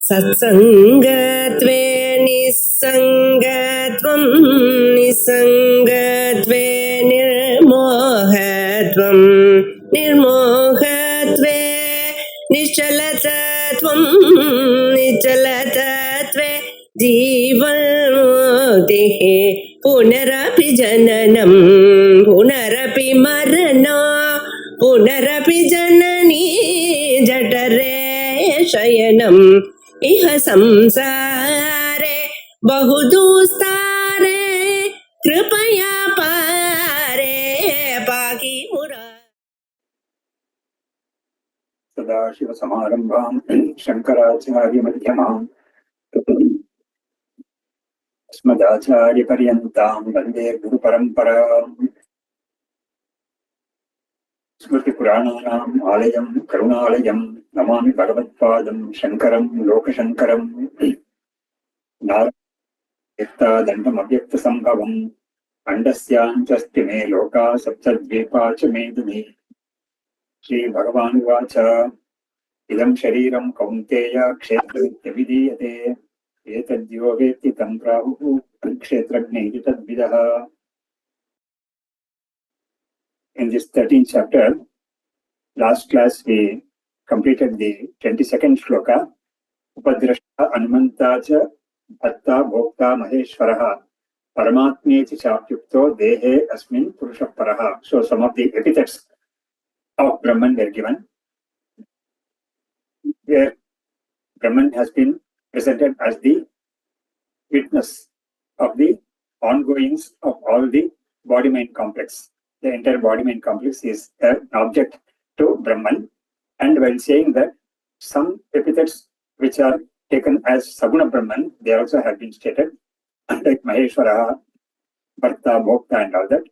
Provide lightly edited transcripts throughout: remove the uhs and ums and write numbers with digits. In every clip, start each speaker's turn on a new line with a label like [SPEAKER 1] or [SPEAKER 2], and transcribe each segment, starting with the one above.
[SPEAKER 1] सत्सङ्गत्वे निस्सङ्गत्वं निस्सङ्गत्वे निर्मोहत्वं निर्मोहत्वे निश्चलतत्वं निश्चलतत्वे जीवन्मुक्तिः पुनरपि जननं पुनरपि मरणं पुनरपि जननी जठरे शयनम् इह संसारे बहुदुस्तारे कृपया पारे पाहि मुरारे।
[SPEAKER 2] सदाशिवसमारम्भां शङ्कराचार्यमध्यमाम् अस्मदाचार्यपर्यन्तां वन्दे गुरुपरम्पराम्। स्मृतिपुराणानाम् आलयं करुणालयं नमामि भगवत्पादं शङ्करं लोकशङ्करं। नारायणदण्डमव्यक्तसम्भवम् अण्डस्याञ्चस्ति मे लोका सप्तद्वीपा च मेदिनी। श्रीभगवानुवाच इदं शरीरं कौन्तेय क्षेत्रमित्यभिधीयते एतद्यो वेत्ति तं प्राहुः क्षेत्रज्ञ इति तद्विदः। In this 13th chapter, last class we completed the 22nd shloka. Upadrashta Anumanta cha Bhatta Bhokta Maheshwaraha Paramatmeti Chapyukto Dehe Asmin Purusha Paraha. So some of the epithets of Brahman were given, where Brahman has been presented as the witness of the ongoings of all the body-mind complex. The entire body-mind complex is an object to Brahman. And when saying that, some epithets which are taken as Saguna Brahman, they also have been stated, like Maheshwara, Bharta, Bhokta, and all that.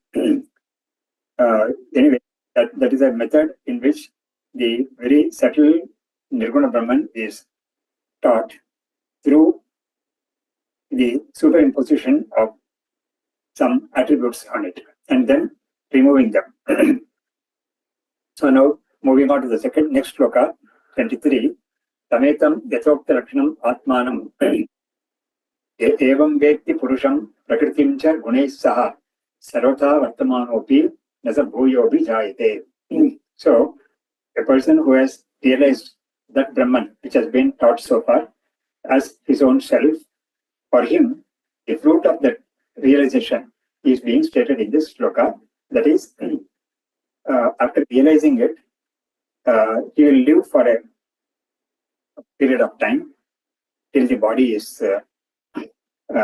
[SPEAKER 2] Anyway, that is a method in which the very subtle Nirguna Brahman is taught through the superimposition of some attributes on it, and then removing them. So now moving on to the next shloka, 23. Tametam yathokta lakshanam atmanam evam vetti purusham prakritim cha gunais saha sarvata vartamanopi nasa bhuyobi jayate. So a person who has realized that Brahman, which has been taught so far, as his own self, for him, the fruit of that realization is being stated in this shloka. That is, after realizing it, he will live for a period of time till the body is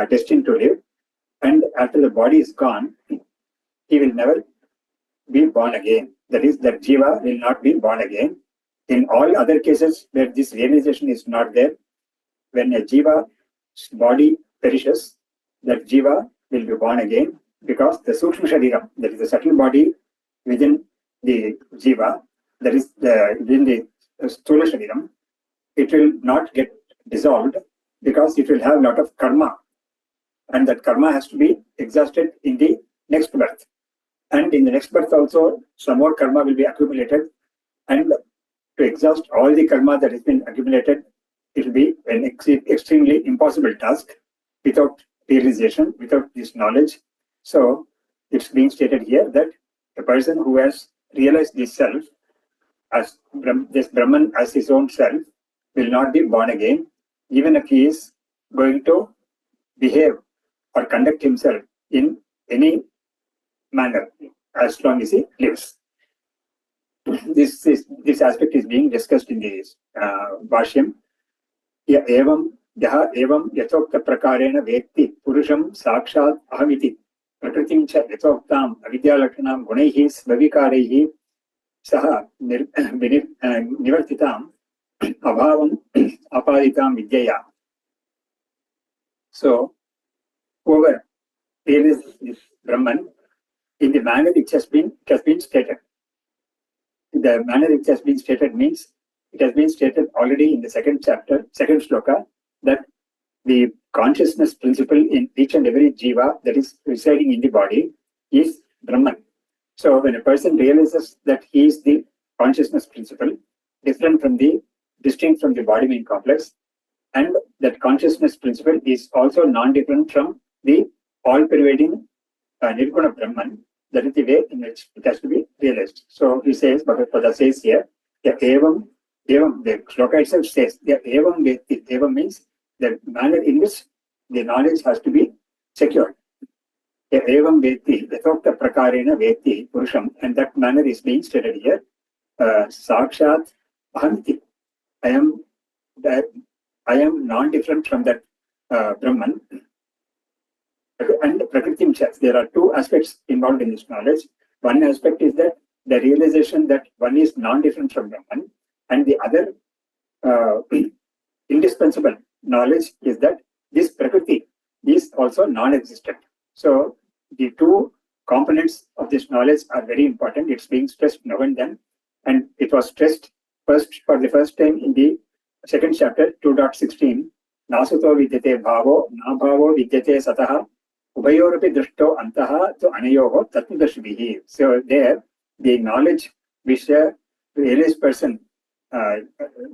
[SPEAKER 2] destined to live. And after the body is gone, he will never be born again. That is, that jiva will not be born again. In all other cases where this realization is not there, when a jiva's body perishes, that jiva will be born again, because the Sukshma Shariram, that is the subtle body within the jiva, that is within the Sthula Shariram, it will not get dissolved because it will have a lot of karma. And that karma has to be exhausted in the next birth. And in the next birth also, some more karma will be accumulated. And to exhaust all the karma that has been accumulated, it will be an extremely impossible task without realization, without this knowledge. So it's being stated here that a person who has realized this self, as this Brahman as his own self, will not be born again, even if he is going to behave or conduct himself in any manner, as long as he lives. This aspect is being discussed in the Bhashyam. Evam yathokta prakarena vekti purusham sakshat ahamiti prakritim cha yathoktam avidyalakshanam gunaihi svavikareihi saha nivartitam abhavam apaditam vidyaya. So, whoever realizes this Brahman in the manner which has been stated. The manner which has been stated means it has been stated already in the second chapter, second shloka, that the consciousness principle in each and every jiva that is residing in the body is Brahman. So when a person realizes that he is the consciousness principle, distinct from the body-mind complex, And that consciousness principle is also non-different from the all-pervading Nirguna Brahman. That is the way in which it has to be realized. So he says, Bhagavad Gita says here, the evam, the shloka itself says, the evam veti. Evam means the manner in which the knowledge has to be secured. The evam veti, yatokta prakarena veti purusham, and that manner is being stated here. Sakshat ahamiti. I am non-different from that Brahman. And Prakritim Chats. There are two aspects involved in this knowledge. One aspect is that the realization that one is non-different from Brahman, and the other indispensable knowledge is that this Prakriti is also non-existent. So the two components of this knowledge are very important. It's being stressed now and then, and it was stressed for the first time in the second chapter, 2.16. Nasuto vidyate bhavo, na bhavo vidyate sataha, ubayoropi drishto antaha to anayoho tatmudashvihi. So there, the knowledge which a realized person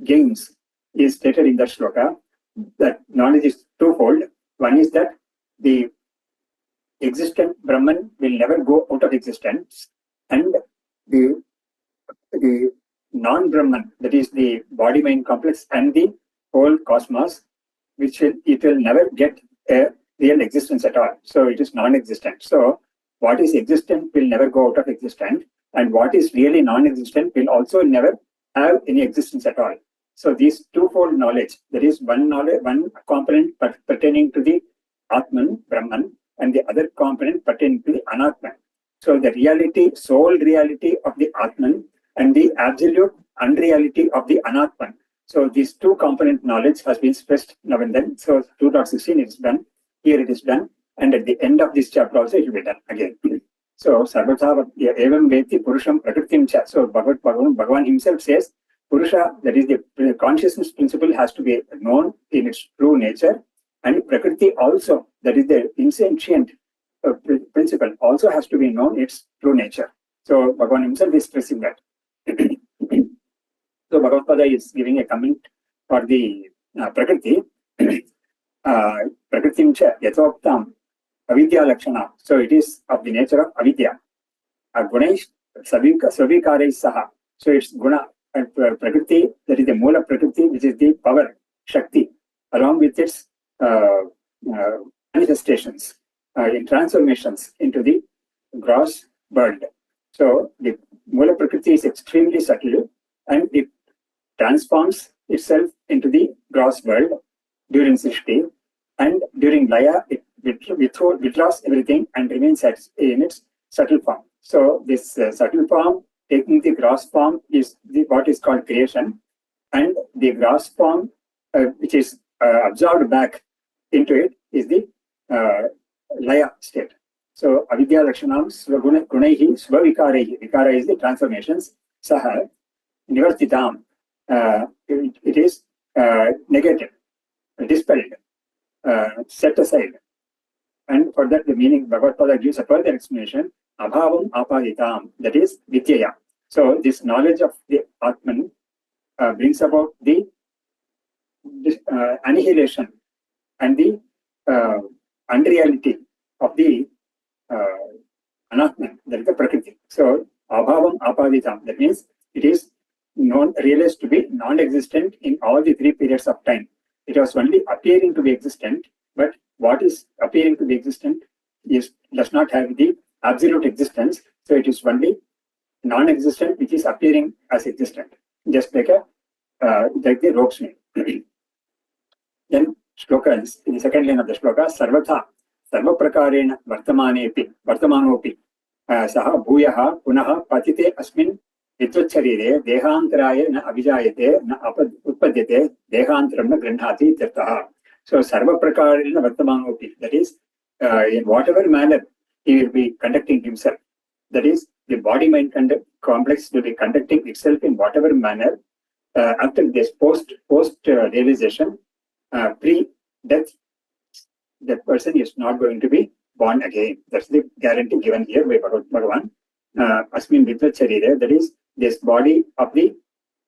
[SPEAKER 2] gains is stated in the shloka. That knowledge is twofold. One is that the existent Brahman will never go out of existence, and the non-Brahman, that is the body-mind complex and the whole cosmos, it will never get a real existence at all. So it is non-existent. So what is existent will never go out of existence, and what is really non-existent will also never have any existence at all. So these twofold knowledge, there is one component pertaining to the Atman, Brahman, and the other component pertaining to the Anatman. So the reality, sole reality of the Atman and the absolute unreality of the Anatman. So these two component knowledge has been stressed now and then. So 2.16 is done. Here it is done. And at the end of this chapter also it will be done again. So Sarvatha evam veti purusham prakritim cha. So Bhagavan himself says, Purusha, that is the consciousness principle, has to be known in its true nature. And Prakriti also, that is the insentient principle, also has to be known its true nature. So Bhagavan himself is stressing that. So Bhagavad Gita is giving a comment for the Prakriti. Prakritim cha yatoktam avidya lakshana. So it is of the nature of avidya. Gunesh savikarei saha. So it's guna and Prakriti, that is the Mula Prakriti, which is the power, Shakti, along with its manifestations in transformations into the gross world. So the Mula Prakriti is extremely subtle, and it transforms itself into the gross world during Srishti, and during Laya it withdraws everything and remains in its subtle form. So this subtle form taking the gross form is what is called creation, and the gross form which is absorbed back into it is the Laya state. So avidya lakshanam gunaihi svavikaraihi. Vikara is the transformations. Saha nivartitam. It is negated, dispelled, set aside. And for that, the meaning Bhagavad Gita gives a further explanation. Abhavam apaditam, that is vidyaya. So this knowledge of the Atman brings about the annihilation and the unreality of the Anatman, that is the Prakriti. So abhavam apaditam, that means it is realized to be non-existent in all the three periods of time. It was only appearing to be existent, but what is appearing to be existent does not have the absolute existence. So it is only non-existent which is appearing as existent, just like the rope's name. Then shlokas, in the second line of the shloka, sarvatha sarva prakarena vartamanopi saha bhuyaha punaha patite asmin vitvacharire dehantaraya na abhijayate na utpadyate dehantaram na granhati tirtaha. So sarva prakarena vartamanopi, that is in whatever manner he will be conducting himself. That is, the body-mind complex will be conducting itself in whatever manner after this post-realization, pre-death, that person is not going to be born again. That's the guarantee given here by Bhagavan. Asmin Vidvacharire, that is, this body of the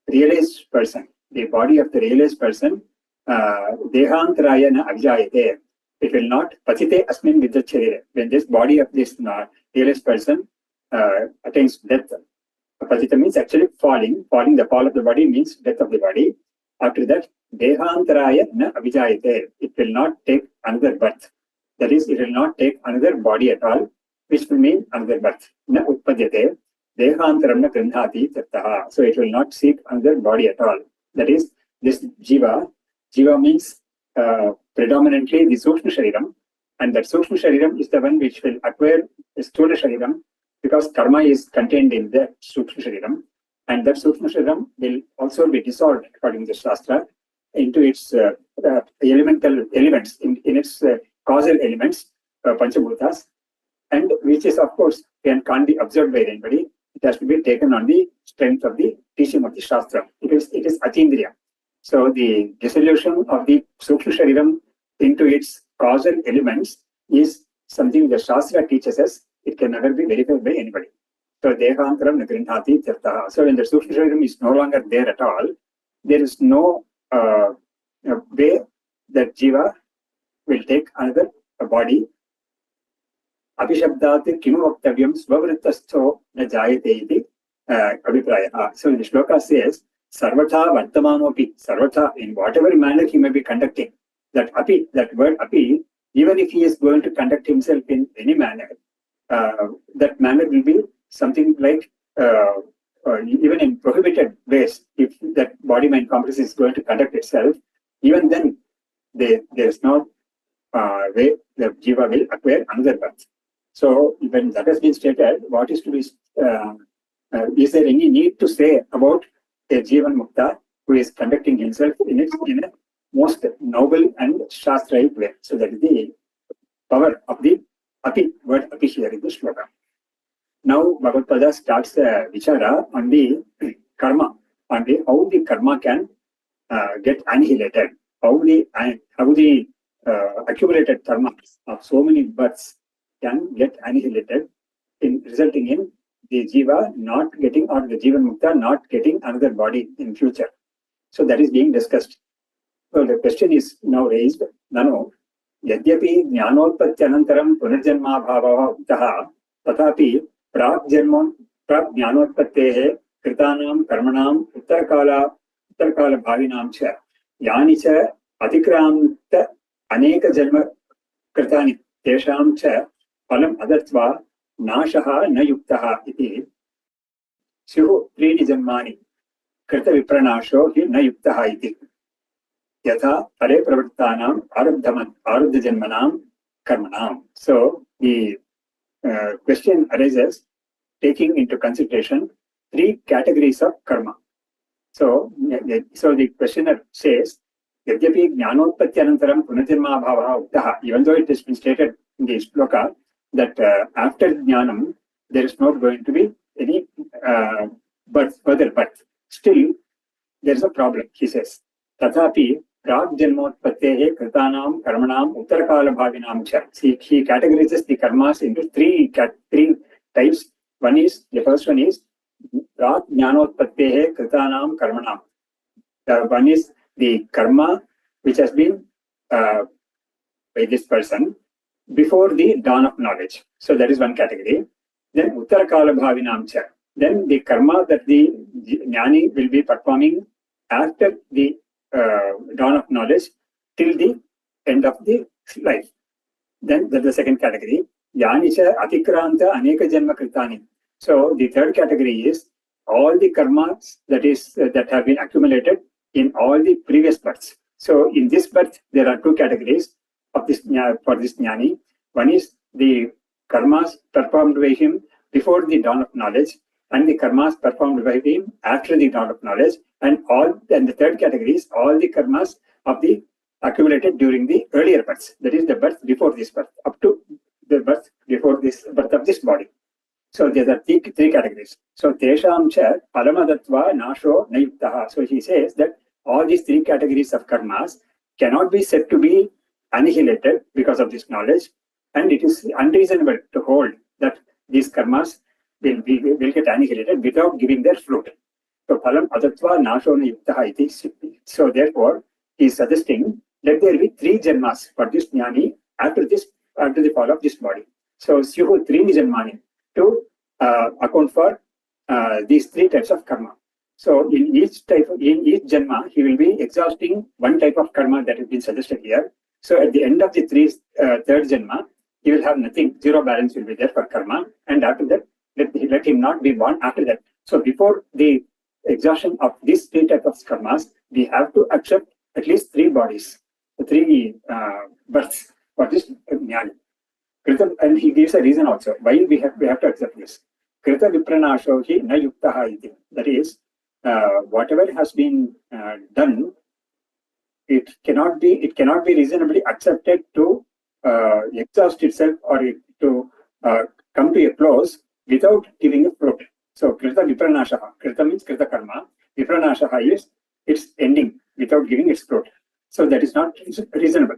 [SPEAKER 2] realized person. The body of the realized person dehantaraya na avijayate. It will not patite asmin vidyacharire. When this body of this realized person attains death, patita means actually falling. Falling, the fall of the body means death of the body. After that, dehantaraya na avijayate. It will not take another birth. That is, it will not take another body at all, which will mean another birth. Na utpadyate. Dehantaram na grindhati tattaha. So it will not seek another body at all. That is, this jiva. Jiva means predominantly the Sukshma Shariram, and that Sukshma Shariram is the one which will acquire the Stula Shariram, because karma is contained in the Sukshma Shariram, and that Sukshma Shariram will also be dissolved, according to the Shastra, into its elemental elements, in its causal elements, Panchabhutas, and which is, of course, can't be observed by anybody. It has to be taken on the strength of the teaching of the Shastra. It is Atindriya. So the dissolution of the Sukshma Shariram into its causal elements is something the Shastra teaches us. It can never be verified by anybody. So dehantaram nagrindhati tirtaha. So when the Sukshma Shariram is no longer there at all, there is no way that jiva will take another body. Abhishabdati kimu vaktavyam svavrittastho na jayate iti abhipraya. So the shloka says, Sarvata Vartamanopi, Sarvata, in whatever manner he may be conducting, that api, that word api, even if he is going to conduct himself in any manner, that manner will be something like, even in prohibited ways, if that body mind complex is going to conduct itself, even then there is no way the jiva will acquire another birth. So when that has been stated, what is to be, is there any need to say about a Jivan Mukta who is conducting himself in a most noble and shastraic way? So that is the power of the api, word api here in the shloka. Now Bhagavad Pada starts the vichara on the karma, on the how the karma can get annihilated, how the accumulated karma of so many births can get annihilated, resulting in the jiva not getting, or the jivan mukta not getting another body in future. So that is being discussed. So the question is now raised, Nano, yadyapi jnanotpatyanantaram punarjanma bhava utaha, tathapi prap jnanotpattehe kritanam karmanam uttarakala bhavinam cha yani cha atikranta aneka janma kritani tesham cha palam adatva Nashaha na yuktaha iti Sihu Trini Janmani Krita Vipranasho hi na yuktaha iti Yatha Pare Pravartanam Arabdha Janmanam Karmanam. So the question arises taking into consideration three categories of karma. So the questioner says, Yadyapi Jnanotpatyanantaram Punarjanma Bhavaha Uktaha, even though it has been stated in the shloka that after jnanam there is not going to be any further birth. Still, there is a problem, he says. Tathapi prag janmotpattehe kritanam karmanam uttarakala bhavinam cha. See, he categorizes the karmas into three types. The first one is prag jnanotpattehe kritanam karmanam. One is the karma which has been by this person before the dawn of knowledge. So that is one category. Then Uttarakala Bhavinam cha. Then the karma that the jnani will be performing after the dawn of knowledge till the end of the life. Then that's the second category. Yani cha atikranta aneka janma kritani. So the third category is all the karmas that have been accumulated in all the previous births. So in this birth, there are two categories of this for this jnani. One is the karmas performed by him before the dawn of knowledge, and the karmas performed by him after the dawn of knowledge, and the third category is all the karmas of the accumulated during the earlier births. That is the birth before this birth, up to the birth before this birth of this body. So there are three categories. So tesham cha palamadatva nasho nayuktaha. So he says that all these three categories of karmas cannot be said to be annihilated because of this knowledge, and it is unreasonable to hold that these karmas will get annihilated without giving their fruit. So palam adatva nasho na yuktaha iti. So therefore, he is suggesting, let there be 3 janmas for this jnani after the fall of this body. So, Syuhu 3 janmani to account for these 3 types of karma. So, in each janma, he will be exhausting one type of karma that has been suggested here. So, at the end of the third janma, he will have nothing, 0 balance will be there for karma, and after that, let him not be born after that. So, before the exhaustion of these 3 types of karmas, we have to accept at least 3 bodies, 3 births for this jnana. And he gives a reason also why we have to accept this. Krita vipranasho hi na yuktaha iti. That is, whatever has been done, it cannot be reasonably accepted to exhaust itself or to come to a close without giving a fruit. So krita vipranashaha. Krita means krita karma. Vipranashaha is its ending without giving its fruit. So that is not reasonable.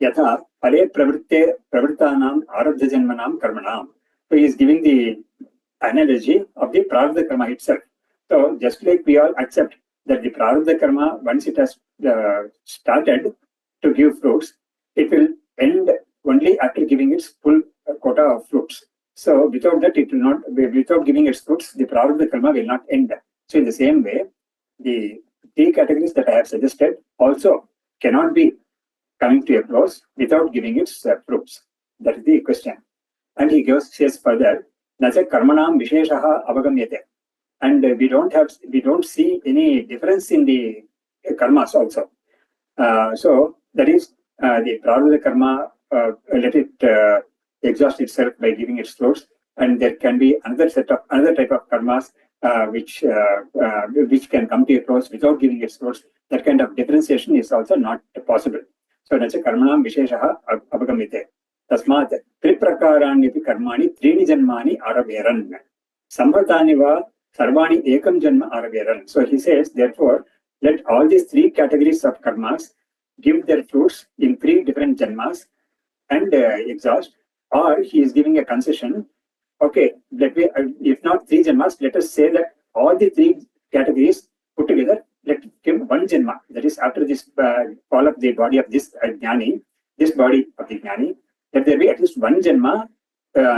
[SPEAKER 2] Yatha pare pravrittanam arabdha janmanam karmanam. So he is giving the analogy of the prarabdha karma itself. So just like we all accept that the prarabdha karma, once it has started to give fruits, it will end only after giving its full quota of fruits. So without that, it will not. Without giving its fruits, the prarabdha karma will not end. So in the same way, the 3 categories that I have suggested also cannot be coming to a close without giving its fruits. That is the question. And he says further, Naja karmanam visheshaha avagamyate. And we don't see any difference in the karmas also. So that is the prarabdha karma, let it exhaust itself by giving its fruits, and there can be another type of karmas which can come to a close without giving its fruits. That kind of differentiation is also not possible. So nacha karmanam visheshaha avagamite. Tasmat triprakaranipi karmani trini janmani araveran. Sambhatani va sarvani ekam janma araveran. So he says, therefore, let all these 3 categories of karmas give their fruits in 3 different janmas and exhaust. Or he is giving a concession. Okay, if not 3 janmas, let us say that all the 3 categories put together, let give 1 janma. That is, after this fall of the body of this jnani, this body of the jnani, let there be at least 1 janma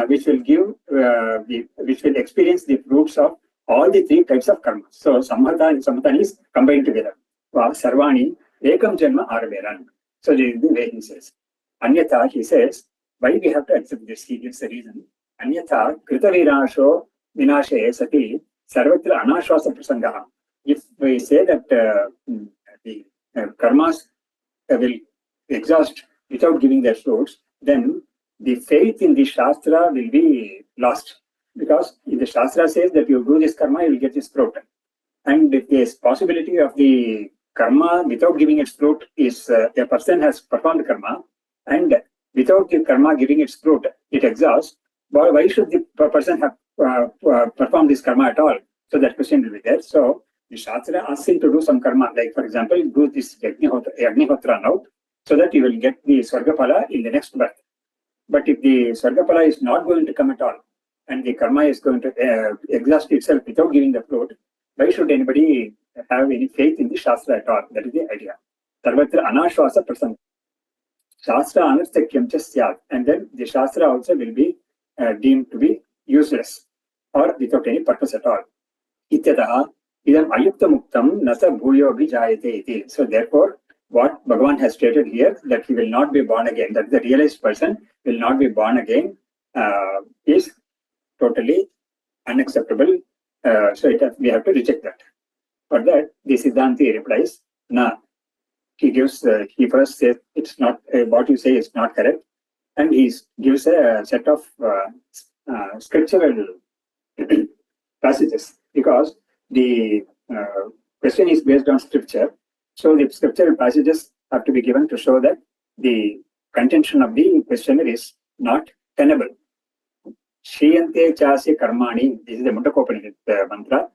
[SPEAKER 2] which will experience the fruits of all the 3 types of karma. So samhatani is combined together. Sarvani ekam janma araveran. So this is the way he says. Anyatha, he says, why we have to accept this? He gives a reason. Anyatha krita virasho vinashe sati sarvatra anashvasa prasangaha. If we say that the karmas will exhaust without giving their fruits, then the faith in the Shastra will be lost. Because if the Shastra says that you do this karma, you will get this fruit. And if there is possibility of the karma without giving its fruit is a person has performed karma, and without the karma giving its fruit, it exhausts. Why should the person have performed this karma at all? So that question will be there. So the Shastra asks him to do some karma, like for example, do this Agnihotra now, so that you will get the Swargapala in the next birth. But if the Swargapala is not going to come at all, and the karma is going to exhaust itself without giving the fruit, why should anybody have any faith in the Shastra at all? That is the idea. Sarvatra anashvasa prasanga. Shastra anarthakyam cha syat. And then the Shastra also will be deemed to be useless or without any purpose at all. Ityataha idam ayukta muktam nasa bhuyo vijayate iti. So therefore, what Bhagavan has stated here, that he will not be born again, that the realized person will not be born again, is totally unacceptable. So we have to reject that. For that, the Siddhanti replies, "Na." He first says it's not what you say is not correct, and he gives a set of scriptural passages, because the question is based on scripture. So the scriptural passages have to be given to show that the contention of the questioner is not tenable. Shriyante chasya karmani. This is the Mundakopanishad mantra.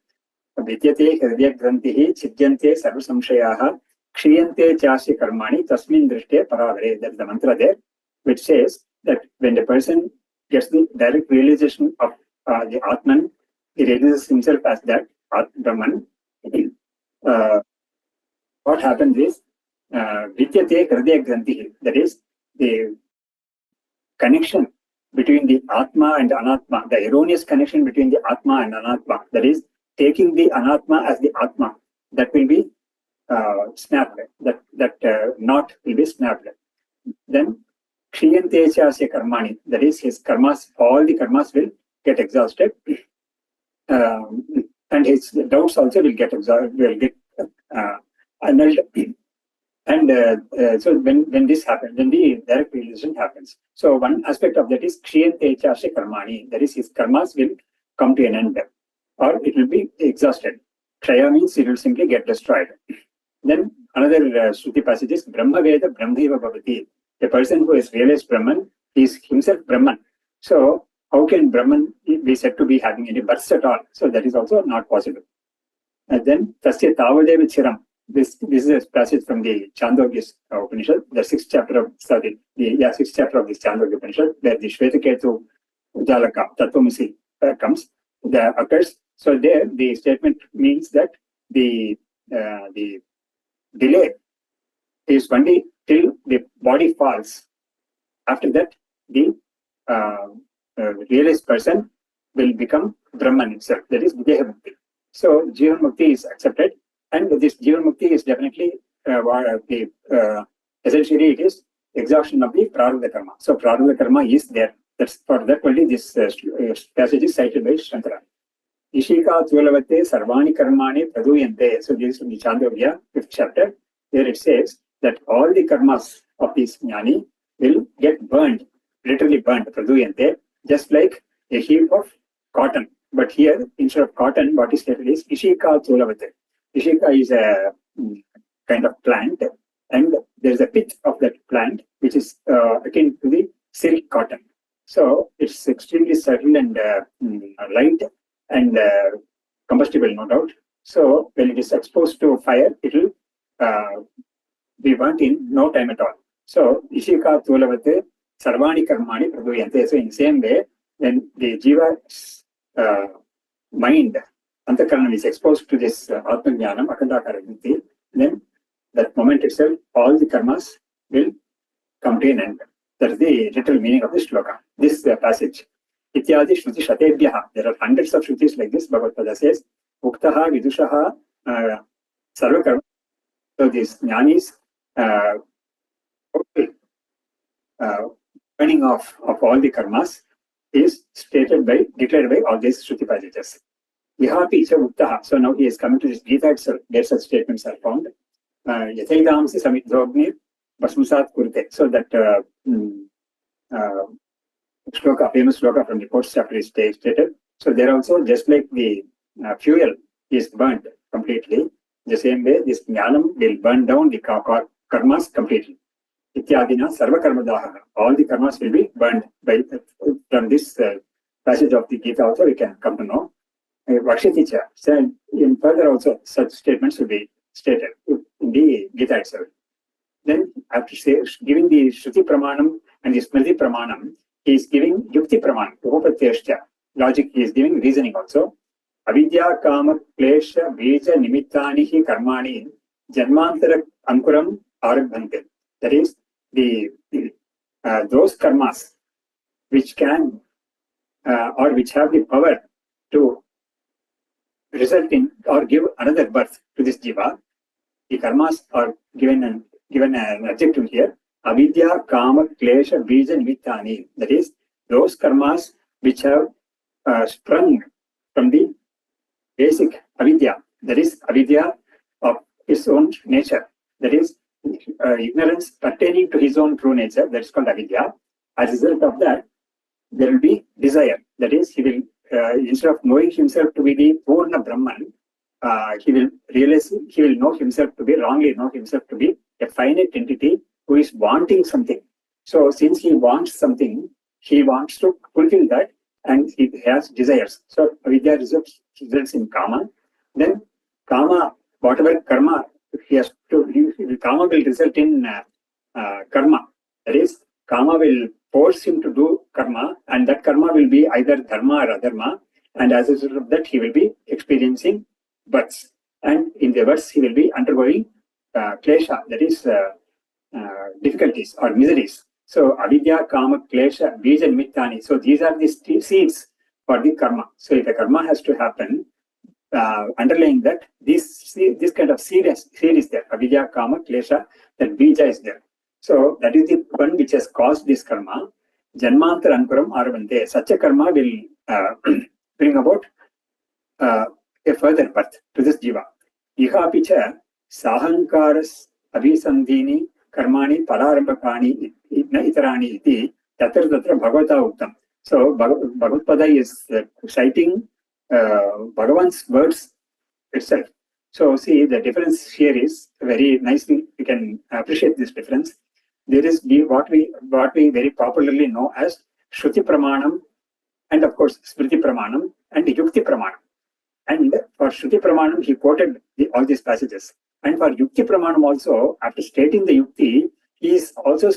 [SPEAKER 2] Vidyate hridya grantihi chidyante sarva samshayaha kshiyante chasya karmani tasmin drishte paravare. That is the mantra there, which says that when the person gets the direct realization of the Atman, he realizes himself as that Brahman. what happens is, Vidyate Hridaya Granthi, that is the connection between the Atma and Anatma, the erroneous connection between the Atma and Anatma, that is taking the Anatma as the Atma, that will be snapped, that knot will be snapped. Then Kshiyante Chasya Karmani, that is his karmas, all the karmas will get exhausted, and his doubts also will get exhausted, will get annulled. And so when this happens, then the direct realization happens. So one aspect of that is Kshiyante Chasya Karmani, that is his karmas will come to an end, or it will be exhausted. Kshaya means it will simply get destroyed. Then another Shruti passage is Brahma Veda Brahmaiva Bhavati. A person who has realized Brahman is himself Brahman. So how can Brahman be said to be having any births at all? So that is also not possible. And then Tasya Tavadev Chiram. This is a passage from the Chandogya Upanishad, the sixth chapter of this Chandogya Upanishad, where the Shvetaketu Jalaka Tatvamasi occurs. So there the statement means that the delay is only till the body falls. After that, the realized person will become Brahman itself, that is Videha Mukti. So Jivan Mukti is accepted, and this Jivan Mukti is definitely essentially it is exhaustion of the Prarabdha Karma. So Prarabdha Karma is there. That's for that only this passage is cited by Shankara. Ishika Tulavate Sarvani Karmani Praduyante. So this is from the Chandogya, 5th chapter. There it says that all the karmas of this jnani will get burned, literally burned, Praduyante, just like a heap of cotton. But here, instead of cotton, what is stated is Ishika Tulavate. Ishika is a kind of plant, and there is a pith of that plant which is akin to the silk cotton. So it's extremely subtle and light and combustible, no doubt. So when it is exposed to fire, it will be burnt in no time at all. So Ishika Tulavate Sarvani Karmani Praduyante. So in the same way, when the Jiva's mind, Antakaranam, is exposed to this Atma Jnanam, Akhandakara Vritti, then that moment itself, all the karmas will come to an end. That is the literal meaning of this shloka, this passage. Ityadi Shruti Shatebhyaha. There are hundreds of Shrutis like this. Bhagavad Gita says, Uktaha Vidushaha Sarvakarma. So these jnanis burning off of all the karmas is declared by all these Shruti passages. Vihapi so Uktaha. So now he is coming to this Gita itself, where such statements are found. Yathaidamsi Samidhogni Basmusat Kurte. So that shloka, famous shloka from the 4th chapter is stated. So there also, just like the fuel is burnt completely, the same way this jnanam will burn down the karmas completely. Ityadina sarva karmadaha. All the karmas will be burned by from this passage of the Gita also we can come to know. Vakshaticha. So in further also such statements will be stated in the Gita itself. Then after giving the Shruti Pramanam and the Smriti Pramanam, he is giving Yukti Pramanam, Upapatyashcha, logic. He is giving reasoning also. Avidya Kama Klesha Bija Nimittani Hi Karmani Janmantara Ankuram Arabhante. That is the those karmas which can or which have the power to result in or give another birth to this jiva. The karmas are given an adjective here. Avidya Kama Klesha Bija Nimittani. That is those karmas which have sprung from the basic avidya, that is avidya of his own nature, that is ignorance pertaining to his own true nature, that is called avidya. As a result of that, there will be desire, that is he will instead of knowing himself to be the Purna Brahman, he will know himself to be, wrongly know himself to be a finite entity who is wanting something. So since he wants something, he wants to fulfill that, and he has desires. So avidya results in kama. Then kama, whatever karma he has to, kama will result in karma. That is, kama will force him to do karma, and that karma will be either dharma or adharma. And as a result of that, he will be experiencing births. And in the births, he will be undergoing klesha, that is difficulties or miseries. So avidya, kama, klesha, bija, nimittani. So these are the seeds for the karma. So if a karma has to happen, underlying that, this kind of seed is there. Avidya, kama, klesha, that bija is there. So that is the one which has caused this karma. Janmantar ankuram arvante. Such a karma will bring about a further birth to this jiva. Iha picha sahankaras abhisandhini karmani palarambakani itarani iti tatra tatra bhagavata uttam. So Bhagavad Pada is citing Bhagavan's words itself. So see, the difference here is very nicely, we can appreciate this difference. There is what we very popularly know as Shruti Pramanam, and of course Smriti Pramanam and Yukti Pramanam. And for Shruti Pramanam, he quoted all these passages. And for Yukti Pramanam also, after stating the Yukti, he is also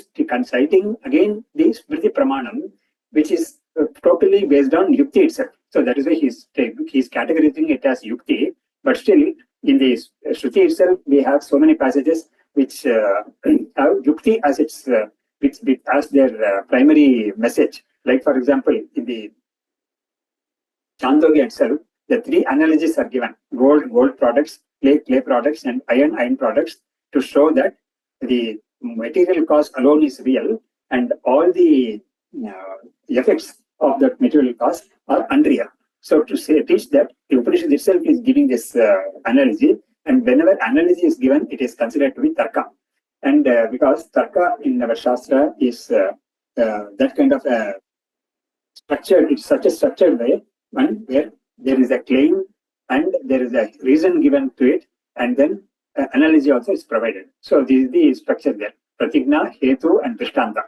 [SPEAKER 2] citing again the Smriti Pramanam, which is totally based on Yukti itself. So that is why he's categorizing it as Yukti. But still, in the Shruti itself, we have so many passages which have Yukti as its as their primary message. Like for example, in the Chandogya itself, the three analogies are given: gold products, clay products, and iron products, to show that the material cause alone is real, and all the effects of that material cause are unreal. So to teach that, the Upanishad itself is giving this analogy, and whenever analogy is given, it is considered to be tarka. And because tarka in our Shastra is that kind of a structure, it's such a structured way, one where there is a claim and there is a reason given to it, and then analogy also is provided. So this is the structure there: pratigna, hetu, and drishtanta.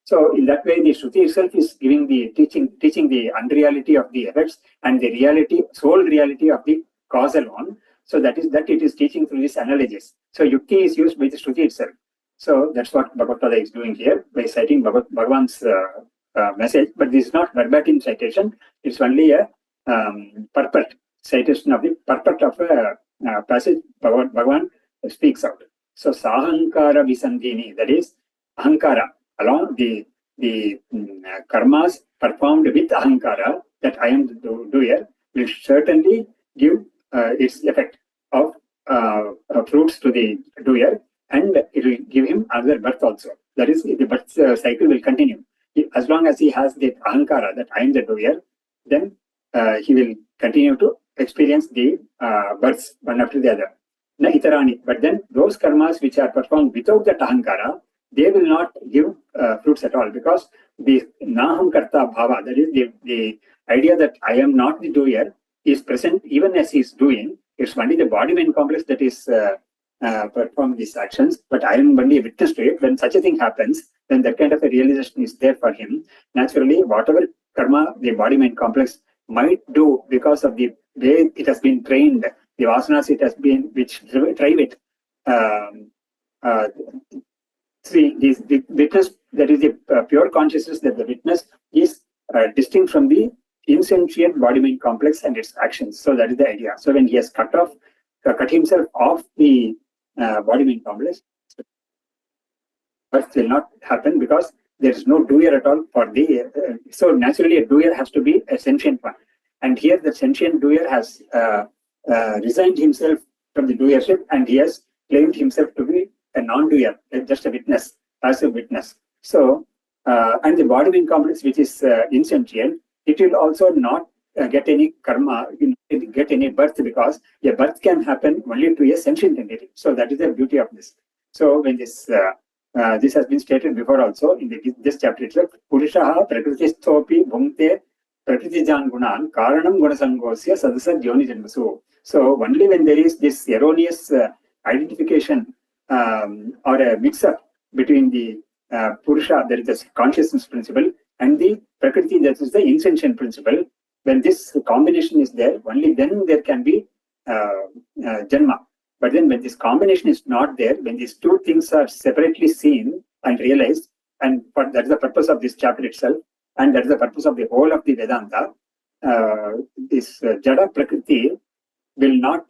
[SPEAKER 2] So in that way, the Shruti itself is giving the teaching the unreality of the effects and the reality, sole reality of the cause alone. So that it is teaching through these analogies. So Yukti is used by the Shruti itself. So that's what Bhagavad Gita is doing here by citing Bhagavan's message. But this is not verbatim citation. It's only a purport citation of the purport of a passage Bhagavan speaks out. So Sahankara Visandhini, that is Ahankara, along the karmas performed with Ahankara, that I am the doer, will certainly give its effect of fruits to the doer, and it will give him another birth also. That is, the birth cycle will continue. As long as he has the Ahankara, that I am the doer, then he will continue to experience the births one after the other. Na itarani. But then those karmas which are performed without that Ahankara, they will not give fruits at all, because the naham karta bhava, that is the idea that I am not the doer, is present even as he is doing. It's only the body-mind complex that is perform these actions, but I am only a witness to it. When such a thing happens, then that kind of a realization is there for him. Naturally, whatever karma the body-mind complex might do because of the way it has been trained, the vasanas it has been, which drive it. See, the witness, that is the pure consciousness, that the witness is distinct from the insentient body-mind complex and its actions. So that is the idea. So when he has cut himself off the body-mind complex, birth will not happen, because there is no doer at all for the. So naturally, a doer has to be a sentient one, and here the sentient doer has resigned himself from the doership, and he has claimed himself to be a non-doer, just a witness, as a witness. So, and the body-mind complex, which is insentient, it will also not get any karma, get any birth, because a birth can happen only to a sentient entity. So that is the beauty of this. So when this has been stated before also in this chapter itself, Purushaha prakritistopi bhungte prakritijan gunan karanam gunasangosya sadasa jyoni janmasu. So only when there is this erroneous identification or a mix-up between the Purusha, that is the consciousness principle, and the Prakriti, that is the insentient principle, when this combination is there, only then there can be Janma. But then when this combination is not there, when these two things are separately seen and realized, and that is the purpose of this chapter itself, and that is the purpose of the whole of the Vedanta, this Jada Prakriti will not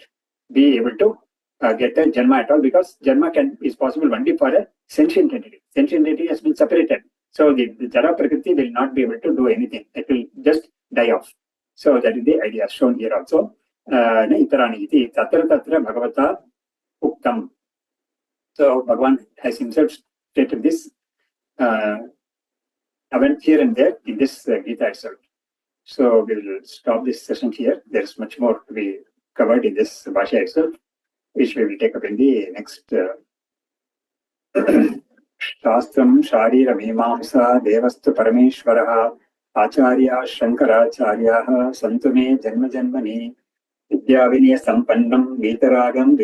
[SPEAKER 2] be able to get a Janma at all, because Janma is possible only for a sentient entity. Sentient entity has been separated. So the Jara Prakriti will not be able to do anything. It will just die off. So that is the idea shown here also. Itarani iti tatra tatra bhagavata uktam. So Bhagavan has himself stated this here and there in this Gita itself. So we will stop this session here. There is much more to be covered in this Bhashya itself, which we will take up in the next Shastram Sharira Mimamsa Devastu Parameshwaraha Acharya Shankaracharyaha Santume Janma Janmani Vidya Vinaya Sampannam Vitaragam